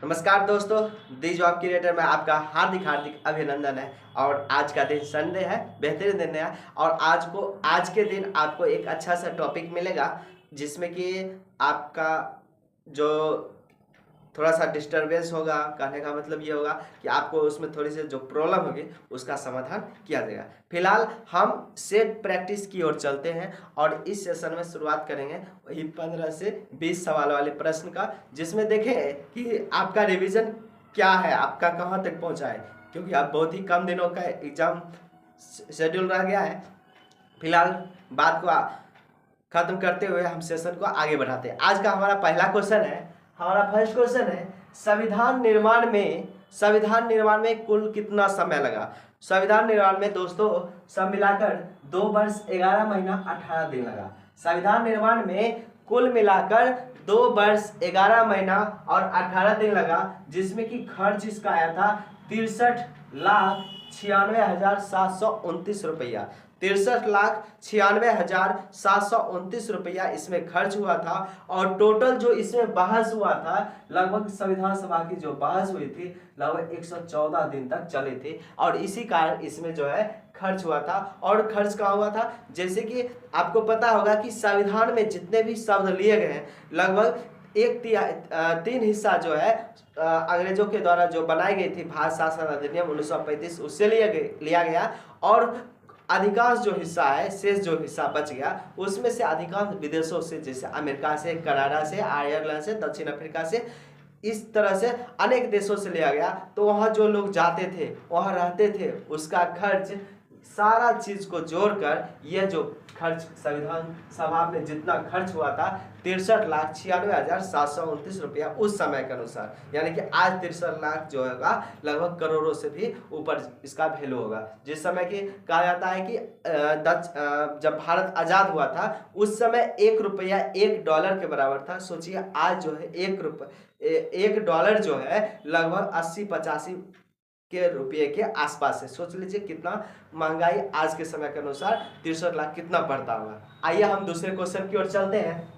नमस्कार दोस्तों, दी job creator में आपका हार्दिक हार्दिक अभिनंदन है। और आज का दिन संडे है, बेहतरीन दिन है। और आज के दिन आपको एक अच्छा सा टॉपिक मिलेगा जिसमें कि आपका जो थोड़ा सा डिस्टरबेंस होगा। कहने का मतलब ये होगा कि आपको उसमें थोड़ी सी जो प्रॉब्लम होगी उसका समाधान किया जाएगा। फिलहाल हम सेट प्रैक्टिस की ओर चलते हैं और इस सेशन में शुरुआत करेंगे वही 15 से 20 सवाल वाले प्रश्न का, जिसमें देखें कि आपका रिवीजन क्या है, आपका कहाँ तक पहुँचा है, क्योंकि आप बहुत ही कम दिनों का एग्जाम शेड्यूल रह गया है। फिलहाल बात को खत्म करते हुए हम सेशन को आगे बढ़ाते हैं। आज का हमारा पहला क्वेश्चन है, हमारा फर्स्ट क्वेश्चन है, संविधान निर्माण में कुल कितना समय लगा। संविधान निर्माण में दोस्तों सब मिलाकर 2 वर्ष 11 महीना 18 दिन लगा। संविधान निर्माण में कुल मिलाकर 2 वर्ष 11 महीना और 18 दिन लगा, जिसमें कि खर्च इसका आया था 63,96,729 रुपया। 63,96,729 रुपया इसमें खर्च हुआ था। और टोटल जो इसमें बहस हुआ था, लगभग संविधान सभा की जो बहस हुई थी लगभग 114 दिन तक चली थी। और इसी कारण इसमें जो है खर्च हुआ था। और खर्च कहाँ हुआ था, जैसे कि आपको पता होगा कि संविधान में जितने भी शब्द लिए गए हैं लगभग 1/3 हिस्सा जो है अंग्रेजों के द्वारा जो बनाई गई थी भारत शासन अधिनियम 1935 उससे लिया गया। और अधिकांश जो हिस्सा है, शेष जो हिस्सा बच गया, उसमें से अधिकांश विदेशों से, जैसे अमेरिका से, कनाडा से, आयरलैंड से, दक्षिण अफ्रीका से, इस तरह से अनेक देशों से लिया गया। तो वहाँ जो लोग जाते थे, वहाँ रहते थे, उसका खर्च सारा चीज को जोड़कर ये जो खर्च संविधान सभा में जितना खर्च हुआ था 63,96,729 रुपया उस समय के अनुसार, यानी कि आज 63 लाख जो होगा लगभग करोड़ों से भी ऊपर इसका वैल्यू होगा। जिस समय की कहा जाता है कि जब भारत आजाद हुआ था उस समय 1 रुपया 1 डॉलर के बराबर था। सोचिए आज जो है 1 डॉलर जो है लगभग 80-85 के रुपये के आसपास है। सोच लीजिए कितना महंगाई आज के समय के अनुसार 63 लाख कितना पड़ता होगा। आइए हम दूसरे क्वेश्चन की ओर चलते हैं।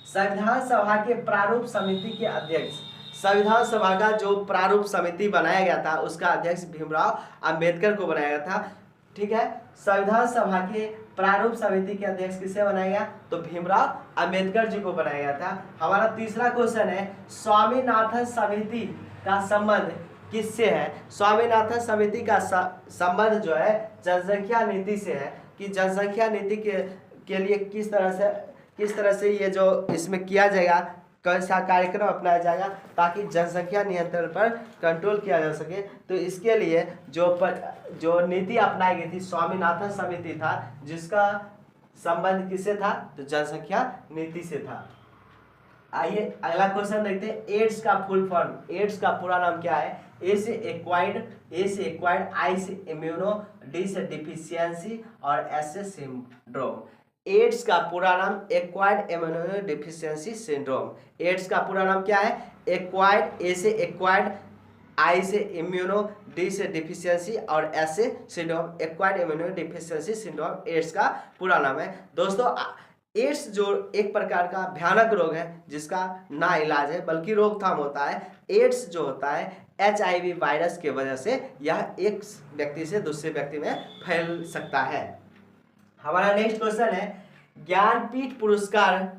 संविधान सभा के प्रारूप समिति के अध्यक्ष, संविधान सभा का जो प्रारूप समिति बनाया गया था उसका अध्यक्ष भीमराव अंबेडकर को बनाया गया था। ठीक है, संविधान सभा के प्रारूप समिति के अध्यक्ष किसे बनाया गया, तो भीमराव अंबेडकर जी को बनाया गया था। हमारा तीसरा क्वेश्चन है, स्वामीनाथन समिति का संबंध किससे है। स्वामीनाथन समिति का संबंध जो है जनसंख्या नीति से है, कि जनसंख्या नीति के लिए किस तरह से ये जो इसमें किया जाएगा, कैसा कार्यक्रम अपनाया जाएगा ताकि जनसंख्या नियंत्रण पर कंट्रोल किया जा सके। तो इसके लिए जो नीति अपनाई गई थी स्वामीनाथन समिति था, जिसका संबंध किससे था, तो जनसंख्या नीति से था। आइए अगला क्वेश्चन देखते हैं। एड्स का फुल फॉर्म, एड्स का पूरा नाम क्या है। ए से एक्वायर्ड, आई से इम्यूनो, डी से डिफिशियंसी और एस से सिंड्रोम। एड्स का पूरा नाम acquired immuno deficiency syndrome. AIDS का पूरा नाम क्या है, एक्वायर्ड, ए से एक्वायर्ड, आई से इम्यूनो, डी से डिफिशियंसी और एस से syndrome. Acquired immuno deficiency syndrome AIDS का पूरा नाम है। दोस्तों एड्स जो एक प्रकार का भयानक रोग है जिसका ना इलाज है बल्कि रोकथाम होता है। एड्स जो होता है HIV वायरस के वजह से यह एक व्यक्ति से दूसरे व्यक्ति में फैल सकता है। हमारा नेक्स्ट क्वेश्चन है, ज्ञानपीठ पुरस्कार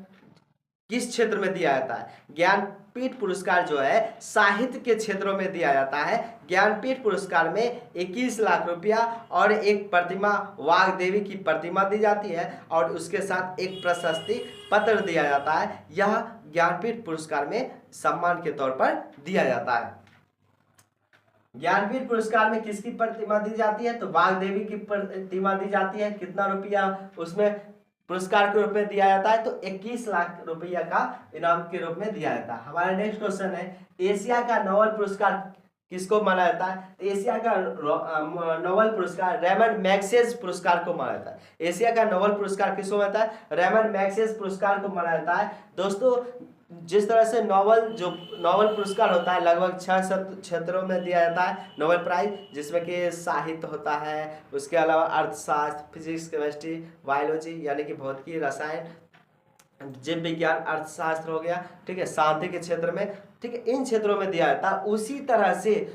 किस क्षेत्र में दिया जाता है। ज्ञानपीठ पुरस्कार जो है साहित्य के क्षेत्रों में दिया जाता है। ज्ञानपीठ पुरस्कार में 21 लाख रुपया और एक प्रतिमा, वाग्देवी की प्रतिमा दी जाती है और उसके साथ एक प्रशस्ति पत्र दिया जाता है। यह ज्ञानपीठ पुरस्कार में सम्मान के तौर पर दिया जाता है। ज्ञानपीठ पुरस्कार में किसकी प्रतिमा दी जाती है, तो वाग्देवी की प्रतिमा दी जाती है। कितना रुपया उसमें पुरस्कार के रूप में दिया जाता है, तो 21 लाख रुपया का इनाम के रूप में दिया जाता है। हमारा नेक्स्ट क्वेश्चन है, एशिया का नोबेल पुरस्कार किसको माना जाता है। एशिया का नोबेल पुरस्कार रेमंड मैग्सेस पुरस्कार को माना जाता है। एशिया का नोबेल पुरस्कार किसको माना जाता है, रेमंड मैग्सेस पुरस्कार को माना जाता है। दोस्तों जिस तरह से नोबेल पुरस्कार होता है लगभग 6 क्षेत्रों में दिया जाता है नोबेल प्राइज, जिसमें कि साहित्य होता है, उसके अलावा अर्थशास्त्र, फिजिक्स, केमिस्ट्री, बायोलॉजी यानी कि भौतिकी, रसायन, जीव विज्ञान, अर्थशास्त्र हो गया, ठीक है, शांति के क्षेत्र में, ठीक है, इन क्षेत्रों में दिया जाता है। उसी तरह से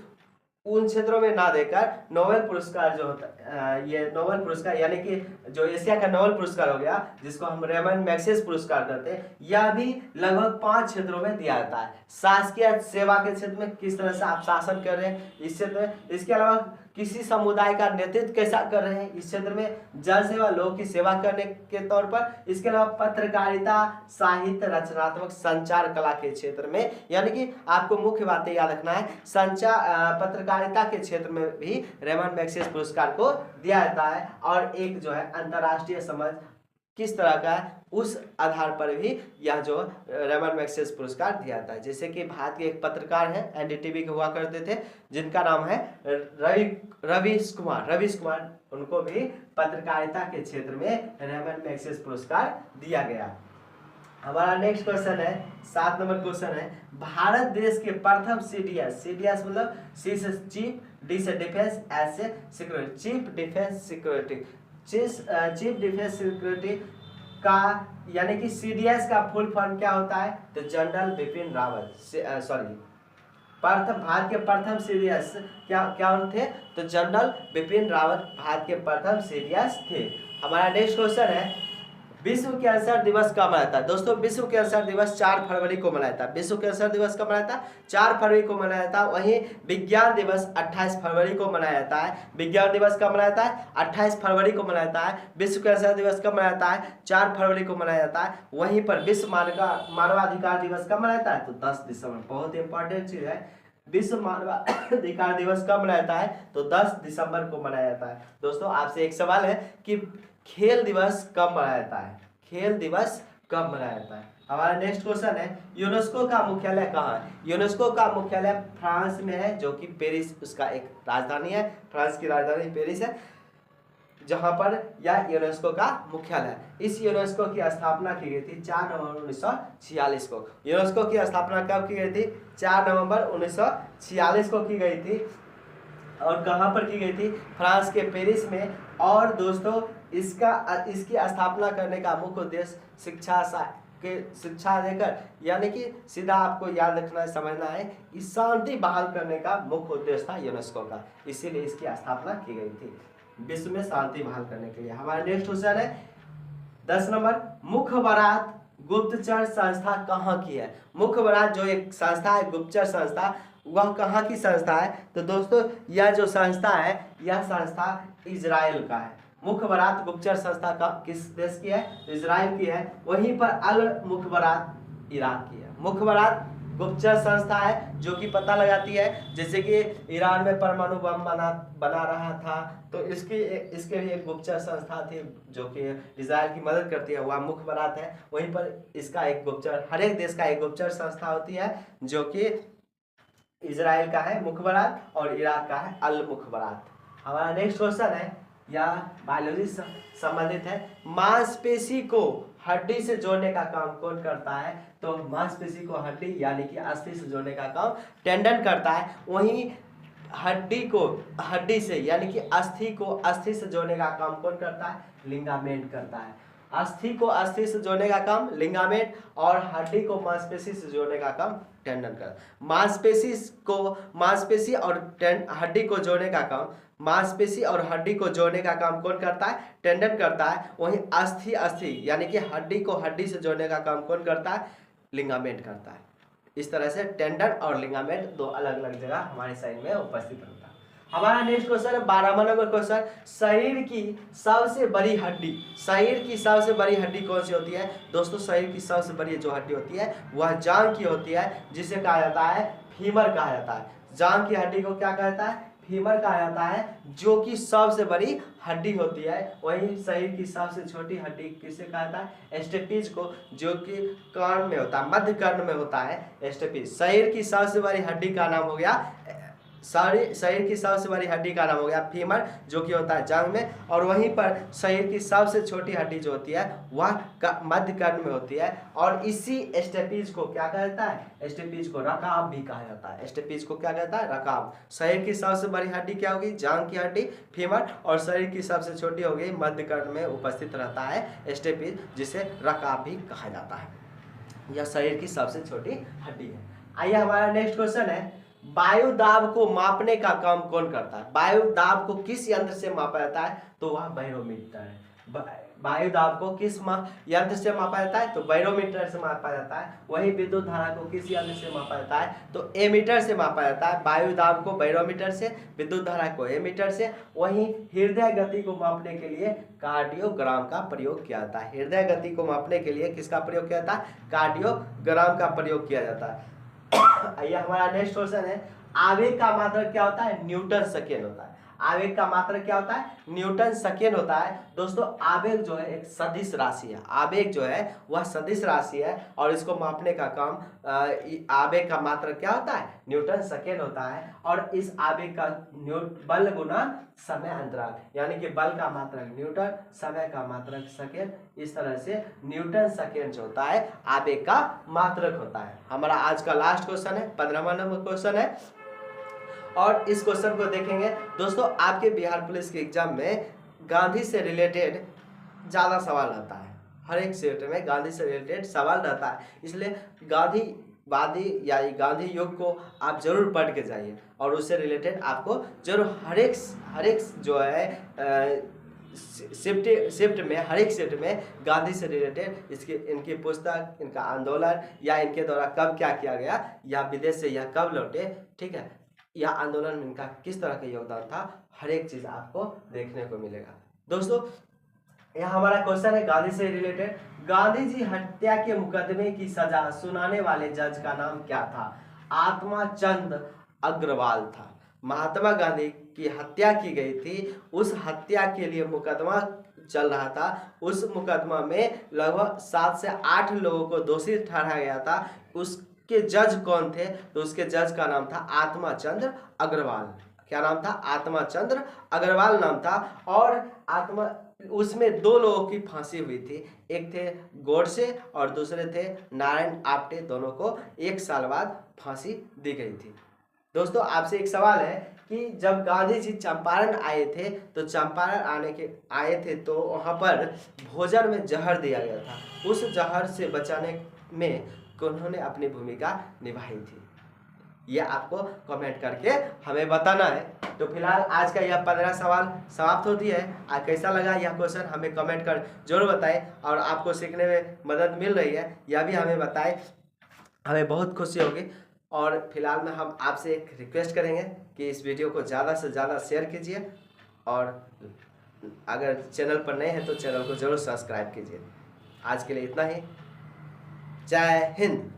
उन क्षेत्रों में ना देकर नोबेल पुरस्कार जो होता ये नोबेल पुरस्कार यानी कि जो एशिया का नोबेल पुरस्कार हो गया, जिसको हम रेमन मैग्सेसे पुरस्कार कहते हैं, यह भी लगभग 5 क्षेत्रों में दिया जाता है। शासकीय सेवा के क्षेत्र में किस तरह से आप शासन कर रहे हैं इस क्षेत्र में, इसके अलावा किसी समुदाय का नेतृत्व कैसा कर रहे हैं इस क्षेत्र में, जन सेवा, लोगों की सेवा करने के तौर पर, इसके अलावा पत्रकारिता, साहित्य, रचनात्मक, संचार कला के क्षेत्र में, यानी कि आपको मुख्य बातें याद रखना है। संचार पत्रकारिता के क्षेत्र में भी रेमन मैग्सेसे पुरस्कार को दिया जाता है। और एक जो है अंतर्राष्ट्रीय समझ किस तरह का है उस आधार पर भी यह जो रेमन मैग्सेसे पुरस्कार दिया जाता है। जैसे कि भारत के एक पत्रकार हैं, एनडीटीवी के हुआ करते थे, जिनका नाम है रवीश कुमार, उनको भी पत्रकारिता के क्षेत्र में रेमन मैग्सेसे पुरस्कार दिया गया। हमारा नेक्स्ट क्वेश्चन है, 7 नंबर क्वेश्चन है, भारत देश के प्रथम सीडीएस मतलब सी से चीफ, डी से डिफेंस, एस से सिक्योरिटी, चीफ डिफेंस सिक्योरिटी का यानी कि सीडीएस का फुल फॉर्म क्या होता है, तो जनरल बिपिन रावत, भारत के प्रथम सीडीएस क्या थे, तो जनरल बिपिन रावत भारत के प्रथम सीडीएस थे। हमारा नेक्स्ट क्वेश्चन है, विश्व कैंसर दिवस कब मनाया था। दोस्तों विश्व कैंसर दिवस 4 फरवरी को मनाया था। विश्व कैंसर दिवस कब मनाया था, 4 फरवरी को मनाया था। वहीं विज्ञान दिवस 28 फरवरी को मनाया जाता है। विज्ञान दिवस कब मनाया जाता है, 28 फरवरी को मनाया जाता है। विश्व कैंसर दिवस कब मनाया जाता है, 4 फरवरी को मनाया जाता है। वहीं पर विश्व मानवाधिकार दिवस कब मनाया जाता है, तो 10 दिसंबर, बहुत इंपॉर्टेंट चीज है। विश्व मानवाधिकार दिवस कब मनाया जाता है, तो 10 दिसंबर को मनाया जाता है। दोस्तों आपसे एक सवाल है कि खेल दिवस कब मनाया जाता है, खेल दिवस कब मनाया जाता है। हमारा नेक्स्ट क्वेश्चन है, यूनेस्को का मुख्यालय कहाँ है। यूनेस्को का मुख्यालय फ्रांस में है, जो कि पेरिस उसका एक राजधानी है। फ्रांस की राजधानी पेरिस है, जहां पर यह यूनेस्को का मुख्यालय है। इस यूनेस्को की स्थापना की गई थी 4 नवंबर 1946 को। यूनेस्को की स्थापना कब की गई थी, 4 नवंबर 1946 को की गई थी। और कहां पर की गई थी, फ्रांस के पेरिस में। और दोस्तों इसकी स्थापना करने का मुख्य उद्देश्य शिक्षा देकर, यानी कि सीधा आपको याद रखना है, समझना है कि शांति बहाल करने का मुख्य उद्देश्य था यूनेस्को का, इसीलिए इसकी स्थापना की गई थी, विश्व में शांति बहाल करने के लिए। हमारा नेक्स्ट क्वेश्चन है 10 नंबर, मुखबरात गुप्तचर संस्था कहाँ की है। मुखबरात जो एक संस्था है, गुप्तचर संस्था, वह कहाँ की संस्था है, तो दोस्तों यह जो संस्था है, यह संस्था इजराइल का है। मुखबरात गुप्तचर संस्था का किस देश की है, इजराइल की है। वहीं पर अल मुखबरात इराक की है। मुखबरात गुप्तचर संस्था है जो कि पता लगाती है, जैसे कि ईरान में परमाणु बम बना रहा था, तो इसके भी एक गुप्तचर संस्था थी जो कि इजराइल की मदद करती है, वह मुखबरात है। वहीं पर इसका एक गुप्तचर, हर एक देश का एक गुप्तचर संस्था होती है, जो कि इजराइल का है मुखबरात और इराक का है अल मुखबरात। हमारा नेक्स्ट क्वेश्चन है, या बायोलॉजी से संबंधित है, मांसपेशी को हड्डी से जोड़ने का काम कौन करता है, तो मांसपेशी को हड्डी यानी कि अस्थि से जोड़ने का काम टेंडन करता है। वहीं हड्डी को हड्डी से यानी कि अस्थि को अस्थि से जोड़ने का काम कौन करता है, लिगामेंट करता है। अस्थि को अस्थि से जोड़ने का काम लिगामेंट, और हड्डी को मांसपेशी से जोड़ने का काम टेंडन करता है। मांसपेशी और हड्डी को जोड़ने का काम, मांसपेशी और हड्डी को जोड़ने का काम कौन करता है, टेंडन करता है। वहीं अस्थि यानी कि हड्डी को हड्डी से जोड़ने का काम कौन करता है, लिगामेंट करता है। इस तरह से टेंडन और लिगामेंट दो अलग अलग जगह हमारे शरीर में उपस्थित रहता है। हमारा नेक्स्ट क्वेश्चन है 12वां नंबर क्वेश्चन, शरीर की सबसे बड़ी हड्डी, शरीर की सबसे बड़ी हड्डी कौन सी होती है। दोस्तों शरीर की सबसे बड़ी जो हड्डी होती है वह जांघ की होती है, जिसे कहा जाता है फीमर कहा जाता है। जांघ की हड्डी को क्या कहता है, फीमर कहा जाता है, जो कि सबसे बड़ी हड्डी होती है। वहीं शरीर की सबसे छोटी हड्डी किसे कहा जाता है, स्टेपीज को, जो कि कर्ण में होता है, मध्य कर्ण में होता है स्टेपीज। शरीर की सबसे बड़ी हड्डी का नाम हो गया शरीर की सबसे बड़ी हड्डी का नाम हो गया फीमर, जो कि होता है जांघ में, और वहीं पर शरीर की सबसे छोटी हड्डी जो होती है वह मध्य कर्ण में होती है। और इसी स्टेपीज को क्या कहता है, स्टेपीज को रकाब भी कहा जाता है। स्टेपीज को क्या कहता है, रकाब। शरीर की सबसे बड़ी हड्डी क्या होगी, जांघ की हड्डी फीमर, और शरीर की सबसे छोटी होगी मध्य कर्ण में उपस्थित रहता है स्टेपीज, जिसे रकाब भी कहा जाता है। यह शरीर की सबसे छोटी हड्डी है। आइए हमारा नेक्स्ट क्वेश्चन है, वायु दाब को मापने का काम कौन करता है। वायु दाब को किस यंत्र से मापा जाता है, तो वह बैरोमीटर है। वायु दाब को किस यंत्र से मापा जाता है, तो बैरोमीटर से मापा जाता है। वही विद्युत धारा को किस यंत्र से मापा जाता है, तो एमीटर से मापा जाता है। वायु दाब को बैरोमीटर से, विद्युत धारा को एमीटर से। वहीं हृदय गति को मापने के लिए कार्डियोग्राम का प्रयोग किया जाता है। हृदय गति को मापने के लिए किसका प्रयोग किया जाता है, कार्डियोग्राम का प्रयोग किया जाता है। आइए हमारा नेक्स्ट क्वेश्चन है, आवेग का मात्रक क्या होता है, न्यूटन सेकेंड होता है। आवेग का मात्रक क्या होता है, न्यूटन सेकेंड होता है। दोस्तों आवेग जो है एक सदिश राशि है। आवेग जो है वह सदिश राशि है, और इसको मापने का काम आवेग का मात्रक क्या होता है, न्यूटन सेकेंड होता है। और इस आवेग का बल गुना समय अंतराल, यानी कि बल का मात्रक न्यूटन, समय का मात्रक सेकेंड, इस तरह से न्यूटन सेकेंड जो होता है आवेग का मात्रक होता है। हमारा आज का लास्ट क्वेश्चन है, 15वां नंबर क्वेश्चन है, और इस क्वेश्चन को देखेंगे। दोस्तों आपके बिहार पुलिस के एग्जाम में गांधी से रिलेटेड ज़्यादा सवाल रहता है। हर एक सेक्टर में गांधी से रिलेटेड सवाल रहता है, इसलिए गांधीवादी या गांधी युग को आप जरूर पढ़ के जाइए, और उससे रिलेटेड आपको जरूर हर एक जो है शिफ्ट में, हर एक शिफ्ट में गांधी से रिलेटेड इनकी पुस्तक, इनका आंदोलन, या इनके द्वारा कब क्या किया गया, या विदेश से यह कब लौटे, ठीक है, या आंदोलन में इनका किस तरह का योगदान था, हर एक चीज़ आपको देखने को मिलेगा। दोस्तों यह हमारा क्वेश्चन है गांधी से रिलेटेड, गांधी जी हत्या के मुकदमे की सजा सुनाने वाले जज का नाम क्या था। आत्मा चंद अग्रवाल था। महात्मा गांधी की हत्या की गई थी, उस हत्या के लिए मुकदमा चल रहा था। उस मुकदमा में लगभग 7 से 8 लोगों को दोषी ठहराया गया था। उसके जज कौन थे, तो उसके जज का नाम था आत्माचंद्र अग्रवाल। क्या नाम था, आत्माचंद्र अग्रवाल नाम था। और उसमें 2 लोगों की फांसी हुई थी, एक थे गोडसे और दूसरे थे नारायण आप्टे। दोनों को 1 साल बाद फांसी दी गई थी। दोस्तों आपसे एक सवाल है कि जब गांधी जी चंपारण आए थे, तो चंपारण आए थे तो वहाँ पर भोजन में जहर दिया गया था। उस जहर से बचाने में उन्होंने अपनी भूमिका निभाई थी। ये आपको कमेंट करके हमें बताना है। तो फिलहाल आज का यह 15 सवाल समाप्त होती है। कैसा लगा यह क्वेश्चन हमें कमेंट कर जरूर बताएं, और आपको सीखने में मदद मिल रही है यह भी हमें बताएं, हमें बहुत खुशी होगी। और फिलहाल में हम आपसे एक रिक्वेस्ट करेंगे कि इस वीडियो को ज़्यादा से ज़्यादा शेयर कीजिए, और अगर चैनल पर नए हैं तो चैनल को ज़रूर सब्सक्राइब कीजिए। आज के लिए इतना ही। जय हिंद।